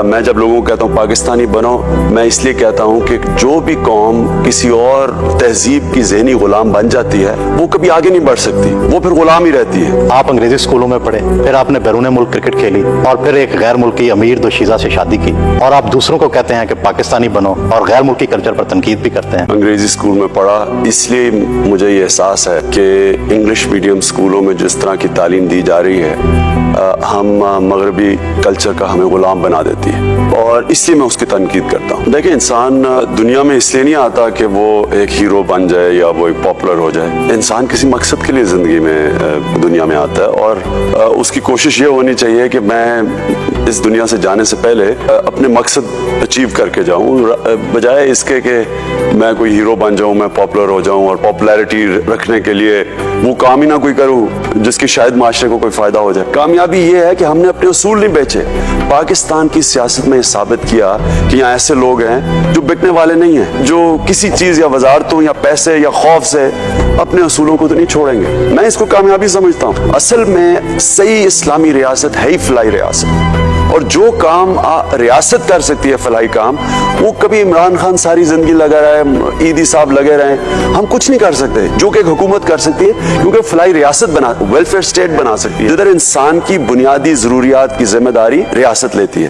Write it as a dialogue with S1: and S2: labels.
S1: میں جب لوگوں کو کہتا ہوں پاکستانی بنو، میں اس لیے کہتا ہوں کہ جو بھی قوم کسی اور تہذیب کی ذہنی غلام بن جاتی ہے وہ کبھی آگے نہیں بڑھ سکتی، وہ پھر غلام ہی رہتی ہے۔
S2: آپ انگریزی اسکولوں میں پڑھے، پھر آپ نے بیرون ملک کرکٹ کھیلی اور پھر ایک غیر ملکی امیر دوشیزہ سے شادی کی، اور آپ دوسروں کو کہتے ہیں کہ پاکستانی بنو اور غیر ملکی کلچر پر تنقید بھی کرتے ہیں۔
S1: انگریزی اسکول میں پڑھا، اس لیے مجھے یہ احساس ہے کہ انگلش میڈیم اسکولوں میں جس طرح کی تعلیم دی جا رہی ہے ہم مغربی کلچر کا ہمیں غلام بنا دیتی ہے، اور اس لیے میں اس کی تنقید کرتا ہوں۔ دیکھیں، انسان دنیا میں اس لیے نہیں آتا کہ وہ ایک ہیرو بن جائے یا وہ ایک پاپولر ہو جائے۔ انسان کسی مقصد کے لیے زندگی میں دنیا میں آتا ہے، اور اس کی کوشش یہ ہونی چاہیے کہ میں اس دنیا سے جانے سے پہلے اپنے مقصد اچیو کر کے جاؤں، بجائے اس کے کہ میں کوئی ہیرو بن جاؤں، میں پاپولر ہو جاؤں اور پاپولیرٹی رکھنے کے لیے وہ کام ہی نہ کوئی کروں جس کی شاید معاشرے کو کوئی فائدہ ہو جائے۔ کامیابی یہ ہے کہ ہم نے اپنے اصول نہیں بیچے۔ پاکستان کی سیاست میں یہ ثابت کیا کہ یہاں ایسے لوگ ہیں جو بکنے والے نہیں ہیں، جو کسی چیز یا وزارتوں یا پیسے یا خوف سے اپنے اصولوں کو تو نہیں چھوڑیں گے۔ میں اس کو کامیابی سمجھتا ہوں۔ اصل میں صحیح اسلامی ریاست ہے ہی فلاحی ریاست، اور جو کام ریاست کر سکتی ہے فلاحی کام، وہ کبھی عمران خان ساری زندگی لگا رہے، عیدی صاحب لگے رہے، ہم کچھ نہیں کر سکتے جو کہ ایک حکومت کر سکتی ہے، کیونکہ فلاحی ریاست بنا، ویلفیئر اسٹیٹ بنا سکتی ہے جدھر انسان کی بنیادی ضروریات کی ذمہ داری ریاست لیتی ہے۔